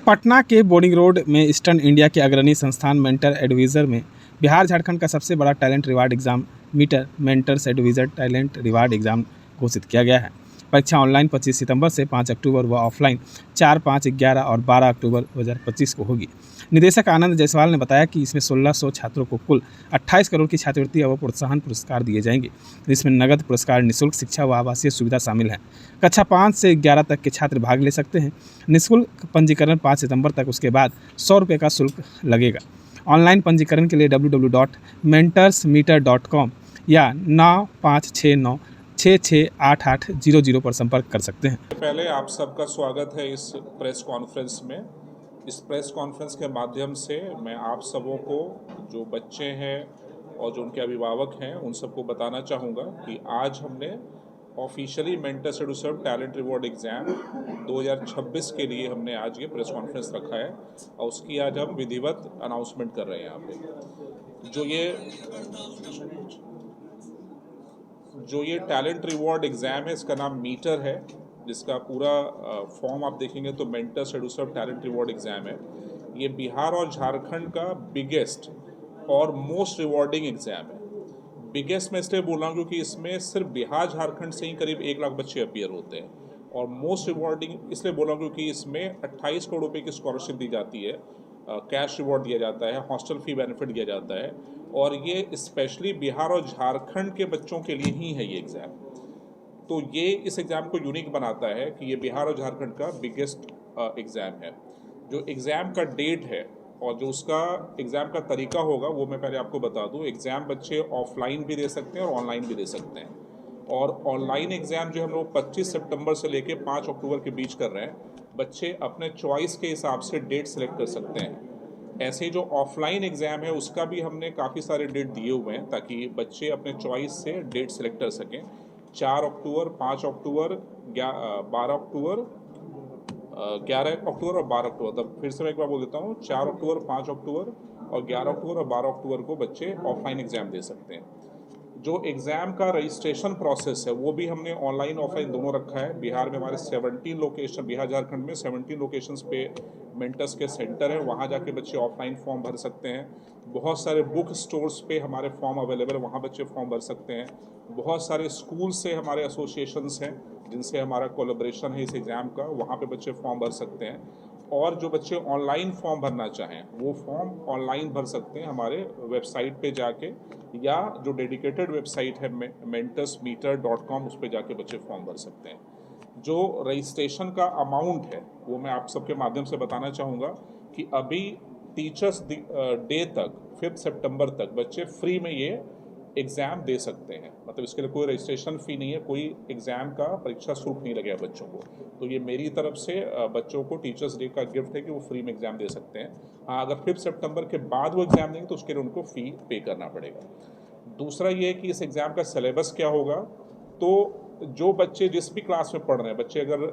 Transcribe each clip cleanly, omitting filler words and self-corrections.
पटना के boarding road में eastern India के अग्रणी संस्थान मेंटर एडवाइजर में बिहार झारखंड का सबसे बड़ा talent reward exam mentors advisor talent reward exam घोषित किया गया है। परीक्षा ऑनलाइन 25 सितंबर से 5 अक्टूबर व ऑफलाइन 4, 5, 11 और 12 अक्टूबर 2025 को होगी। निदेशक आनंद जायसवाल ने बताया कि इसमें 1600 छात्रों को कुल 28 करोड़ की छात्रवृत्ति व प्रोत्साहन पुरस्कार दिए जाएंगे, जिसमें नगद पुरस्कार, निःशुल्क शिक्षा व आवासीय सुविधा शामिल है। कक्षा 5 से 11 तक के छात्र भाग ले सकते हैं। निःशुल्क पंजीकरण 5 सितंबर तक, उसके बाद 100 रुपये का शुल्क लगेगा। ऑनलाइन पंजीकरण के लिए www.mentorsmeter.com या 9569668800 पर संपर्क कर सकते हैं। पहले आप सबका स्वागत है इस प्रेस कॉन्फ्रेंस में। इस प्रेस कॉन्फ्रेंस के माध्यम से मैं आप सबों को, जो बच्चे हैं और जो उनके अभिभावक हैं, उन सबको बताना चाहूँगा कि आज हमने officially mentors advisor talent reward exam 2026 के लिए हमने आज ये प्रेस कॉन्फ्रेंस रखा है और उसकी आज हम विधिवत अनाउंसमेंट कर रहे हैं यहाँ पे। जो ये टैलेंट रिवॉर्ड एग्ज़ाम है, इसका नाम मीटर है, जिसका पूरा फॉर्म आप देखेंगे तो mentors advisor talent reward exam है। ये बिहार और झारखंड का बिगेस्ट और मोस्ट रिवॉर्डिंग एग्ज़ाम है। बिगेस्ट मैं इसलिए बोल रहा हूँ क्योंकि इसमें सिर्फ बिहार झारखंड से ही करीब 1 लाख बच्चे अपीयर होते हैं, और मोस्ट रिवॉर्डिंग इसलिए बोल रहा हूँ क्योंकि इसमें 28 करोड़ रुपये की स्कॉलरशिप दी जाती है, कैश रिवॉर्ड दिया जाता है, हॉस्टल फी बेनिफिट दिया जाता है, और ये स्पेशली बिहार और झारखंड के बच्चों के लिए ही है ये एग्ज़ाम। तो ये इस एग्ज़ाम को यूनिक बनाता है कि ये बिहार और झारखंड का बिगेस्ट एग्ज़ाम है। जो एग्ज़ाम का डेट है और जो उसका एग्ज़ाम का तरीका होगा वो मैं पहले आपको बता दूं। एग्ज़ाम बच्चे ऑफलाइन भी दे सकते हैं और ऑनलाइन भी दे सकते हैं। और ऑनलाइन एग्ज़ाम जो हम लोग 25 सितंबर से लेके 5 अक्टूबर के बीच कर रहे हैं, बच्चे अपने चॉइस के हिसाब से डेट सेलेक्ट कर सकते हैं। ऐसे ही जो ऑफलाइन एग्ज़ाम है उसका भी हमने काफ़ी सारे डेट दिए हुए हैं ताकि बच्चे अपने चॉइस से डेट सेलेक्ट कर सकें। 4 अक्टूबर, 5 अक्टूबर, 12 अक्टूबर, 11 अक्टूबर और 12 अक्टूबर। तब फिर से मैं एक बार बोल देता हूँ, 4 अक्टूबर, 5 अक्टूबर और 11 अक्टूबर और 12 अक्टूबर को बच्चे ऑफलाइन एग्ज़ाम दे सकते हैं। जो एग्ज़ाम का रजिस्ट्रेशन प्रोसेस है वो भी हमने ऑनलाइन ऑफलाइन दोनों रखा है। बिहार में हमारे 17 लोकेशन, बिहार झारखंड में 17 लोकेशंस पे मेंटर्स के सेंटर हैं, वहाँ जाके बच्चे ऑफलाइन फॉर्म भर सकते हैं। बहुत सारे बुक स्टोर्स पे हमारे फॉर्म अवेलेबल है, वहाँ बच्चे फॉर्म भर सकते हैं। बहुत सारे स्कूल से हमारे एसोसिएशंस हैं जिनसे हमारा कोलैबोरेशन है इस एग्ज़ाम का, वहाँ पे बच्चे फॉर्म भर सकते हैं। और जो बच्चे ऑनलाइन फॉर्म भरना चाहें वो फॉर्म ऑनलाइन भर सकते हैं हमारे वेबसाइट पे जाके, या जो डेडिकेटेड वेबसाइट है mentorsmeter.com, उस पर जाके बच्चे फॉर्म भर सकते हैं। जो रजिस्ट्रेशन का अमाउंट है वो मैं आप सबके माध्यम से बताना चाहूँगा कि अभी टीचर्स डे तक 5 सितंबर तक बच्चे फ्री में ये एग्ज़ाम दे सकते हैं। मतलब इसके लिए कोई रजिस्ट्रेशन फ़ी नहीं है, कोई एग्ज़ाम का परीक्षा शुल्क नहीं लगेगा बच्चों को। तो ये मेरी तरफ से बच्चों को टीचर्स डे का गिफ्ट है कि वो फ्री में एग्ज़ाम दे सकते हैं। हाँ, अगर 5 सितंबर के बाद वो एग्ज़ाम देंगे तो उसके लिए उनको फ़ी पे करना पड़ेगा। दूसरा ये है कि इस एग्ज़ाम का सिलेबस क्या होगा। तो जो बच्चे जिस भी क्लास में पढ़ रहे हैं बच्चे, अगर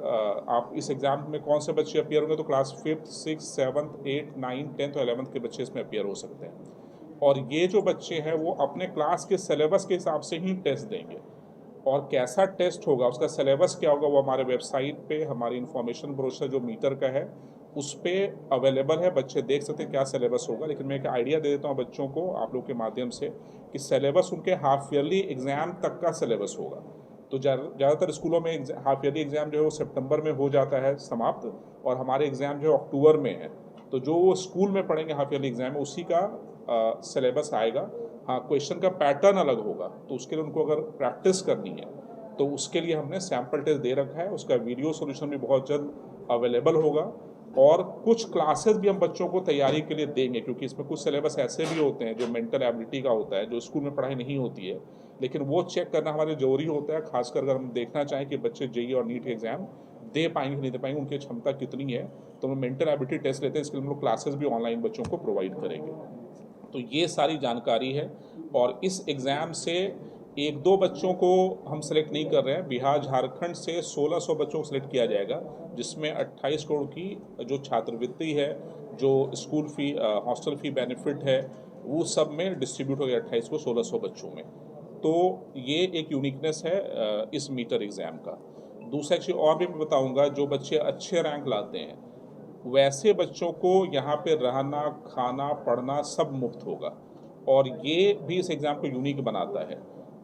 आप इस एग्ज़ाम में कौन से बच्चे अपीयर होंगे, तो class 5th, 6th, 7th, 8th, 9th, 10th और 11th के बच्चे इसमें अपीयर हो सकते हैं। और ये जो बच्चे हैं वो अपने क्लास के सिलेबस के हिसाब से ही टेस्ट देंगे, और कैसा टेस्ट होगा, उसका सिलेबस क्या होगा, वो हमारे वेबसाइट पे, हमारी इन्फॉर्मेशन ब्रोशर जो मीटर का है उस पर अवेलेबल है। बच्चे देख सकते हैं क्या सिलेबस होगा। लेकिन मैं एक आइडिया दे देता हूँ बच्चों को आप लोग के माध्यम से कि सिलेबस उनके हाफ ईयरली एग्ज़ाम तक का सिलेबस होगा। तो ज़्यादातर स्कूलों में हाफ ईयरली एग्ज़ाम जो है वो सितंबर में हो जाता है समाप्त, और हमारे एग्ज़ाम जो अक्टूबर में है। तो जो वो स्कूल में पढ़ेंगे हाफ ईयरली एग्ज़ाम में उसी का सिलेबस आएगा। हाँ, क्वेश्चन का पैटर्न अलग होगा, तो उसके लिए उनको अगर प्रैक्टिस करनी है तो उसके लिए हमने सैम्पल टेस्ट दे रखा है। उसका वीडियो सॉल्यूशन भी बहुत जल्द अवेलेबल होगा, और कुछ क्लासेस भी हम बच्चों को तैयारी के लिए देंगे, क्योंकि इसमें कुछ सिलेबस ऐसे भी होते हैं जो मेंटल एबिलिटी का होता है, जो स्कूल में पढ़ाई नहीं होती है, लेकिन वो चेक करना हमारे ज़रूरी होता है। खासकर अगर हम देखना चाहें कि बच्चे जेईई और नीट एग्ज़ाम दे पाएंगे नहीं दे पाएंगे, उनकी क्षमता कितनी है, तो हम मेंटल एबिलिटी टेस्ट लेते हैं। इसके लिए हम लोग क्लासेस भी ऑनलाइन बच्चों को प्रोवाइड करेंगे। तो ये सारी जानकारी है। और इस एग्ज़ाम से 1-2 बच्चों को हम सेलेक्ट नहीं कर रहे हैं, बिहार झारखंड से 1600 बच्चों को सेलेक्ट किया जाएगा, जिसमें 28 करोड़ की जो छात्रवृत्ति है, जो स्कूल फ़ी, हॉस्टल फ़ी बेनिफिट है, वो सब में डिस्ट्रीब्यूट हो गया 28 को 1600 बच्चों में। तो ये एक यूनिकनेस है इस मीटर एग्ज़ाम का। दूसरा चीज़ और भी मैं बताऊँगा, जो बच्चे अच्छे रैंक लाते हैं वैसे बच्चों को यहाँ पे रहना, खाना, पढ़ना सब मुफ्त होगा। और ये भी इस एग्ज़ाम को यूनिक बनाता है।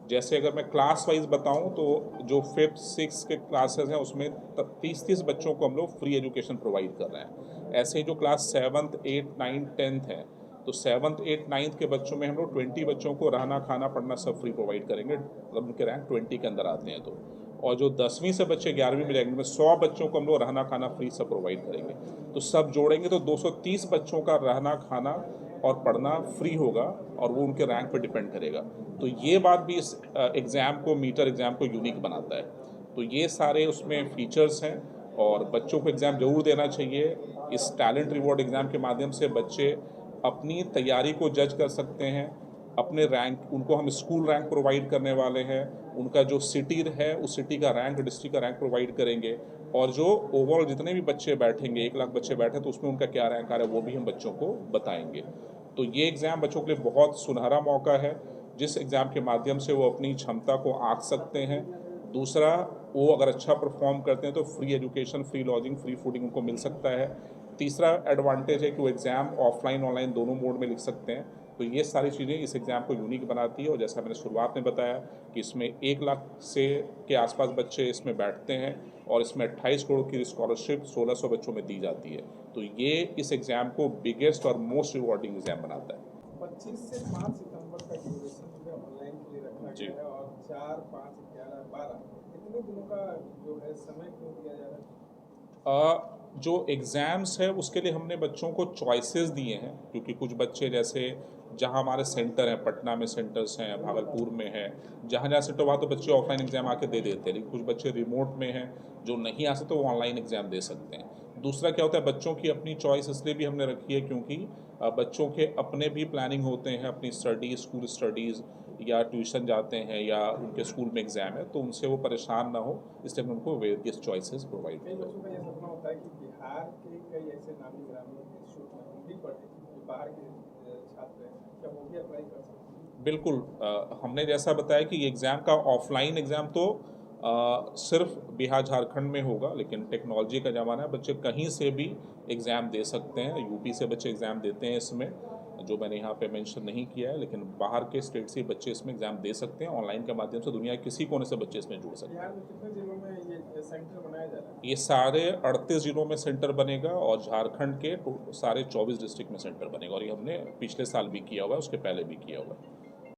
जैसे अगर मैं क्लास वाइज बताऊं तो जो 5th 6th के क्लासेस हैं उसमें 30-30 बच्चों को हम लोग फ्री एजुकेशन प्रोवाइड कर रहे हैं। ऐसे ही जो class 7th 8th 9th 10th है तो 7th 8th 9th के बच्चों में हम लोग 20 बच्चों को रहना, खाना, पढ़ना सब फ्री प्रोवाइड करेंगे, मतलब उनके रैंक 20 के अंदर आते हैं तो। और जो 10वीं से बच्चे 11वीं में जाएंगे उनमें 100 बच्चों को हम लोग रहना, खाना फ्री सब प्रोवाइड करेंगे। तो सब जोड़ेंगे तो 230 बच्चों का रहना, खाना और पढ़ना फ्री होगा और वो उनके रैंक पे डिपेंड करेगा। तो ये बात भी इस एग्ज़ाम को, मीटर एग्ज़ाम को यूनिक बनाता है। तो ये सारे उसमें फीचर्स हैं और बच्चों को एग्ज़ाम ज़रूर देना चाहिए। इस टैलेंट रिवॉर्ड एग्ज़ाम के माध्यम से बच्चे अपनी तैयारी को जज कर सकते हैं, अपने रैंक, उनको हम स्कूल रैंक प्रोवाइड करने वाले हैं, उनका जो सिटी है उस सिटी का रैंक, डिस्ट्रिक्ट का रैंक प्रोवाइड करेंगे और जो ओवरऑल जितने भी बच्चे बैठेंगे, 1 लाख बच्चे बैठे तो उसमें उनका क्या रैंक आ रहा है वो भी हम बच्चों को बताएंगे। तो ये एग्ज़ाम बच्चों के लिए बहुत सुनहरा मौका है जिस एग्ज़ाम के माध्यम से वो अपनी क्षमता को आंक सकते हैं। दूसरा, वो अगर अच्छा परफॉर्म करते हैं तो free education, free lodging, free fooding उनको मिल सकता है। तीसरा एडवांटेज है कि वो एग्ज़ाम ऑफलाइन ऑनलाइन दोनों मोड में लिख सकते हैं। तो ये सारी चीज़ें इस एग्ज़ाम को यूनिक बनाती है और जैसा मैंने शुरुआत में बताया कि इसमें 1 लाख से के आसपास बच्चे इसमें बैठते हैं और इसमें 28 करोड़ की स्कॉलरशिप 1600 बच्चों में दी जाती है। तो ये इस एग्ज़ाम को बिगेस्ट और मोस्ट रिवॉर्डिंग एग्ज़ाम बनाता है। 25 से 5 सितंबर का ड्यूरेशन जो है ऑनलाइन के लिए रखा जी। गया है और 4, 5, 11, 12 इतने दिनों का जो है समय क्यों दिया जा रहा है? जो एग्ज़ाम्स है उसके लिए हमने बच्चों को चॉइसेस दिए हैं क्योंकि कुछ बच्चे जैसे जहाँ हमारे सेंटर हैं, पटना में सेंटर्स हैं, भागलपुर में है, जहाँ जहाँ सेंटर वहाँ तो बच्चे ऑफलाइन एग्ज़ाम आके दे देते हैं, लेकिन कुछ बच्चे रिमोट में हैं जो नहीं आ सकते वो ऑनलाइन एग्ज़ाम दे सकते हैं। दूसरा क्या होता है, बच्चों की अपनी चॉइस इसलिए भी हमने रखी है क्योंकि बच्चों के अपने भी प्लानिंग होते हैं, अपनी स्टडीज़, स्कूल स्टडीज़ या ट्यूशन जाते हैं या उनके स्कूल में एग्ज़ाम है तो उनसे वो परेशान ना हो, इसलिए हमने उनको वेरियस चॉइसेस प्रोवाइड कई किए। बच्चों का ये सपना होता है कि बिहार के कई ऐसे नामी गिरामी इंस्टीट्यूट में हम भी पढ़े जो बाहर के छात्र हैं, क्या वो भी अप्लाई कर सकते हैं? बिल्कुल, हमने जैसा बताया कि ये एग्ज़ाम का ऑफलाइन एग्ज़ाम तो सिर्फ बिहार झारखंड में होगा, लेकिन टेक्नोलॉजी का ज़माना है, बच्चे कहीं से भी एग्ज़ाम दे सकते हैं। यूपी से बच्चे एग्ज़ाम देते हैं इसमें, जो मैंने यहाँ पे मेंशन नहीं किया है, लेकिन बाहर के स्टेट से बच्चे इसमें एग्ज़ाम दे सकते हैं। ऑनलाइन के माध्यम से दुनिया के किसी कोने से बच्चे इसमें जुड़ सकते हैं। बिहार में कितने जिलों में ये सेंटर बनाया जा रहा है? ये सारे 38 जिलों में सेंटर बनेगा और झारखंड के सारे 24 डिस्ट्रिक्ट में सेंटर बनेगा और ये हमने पिछले साल भी किया हुआ है, उसके पहले भी किया हुआ है।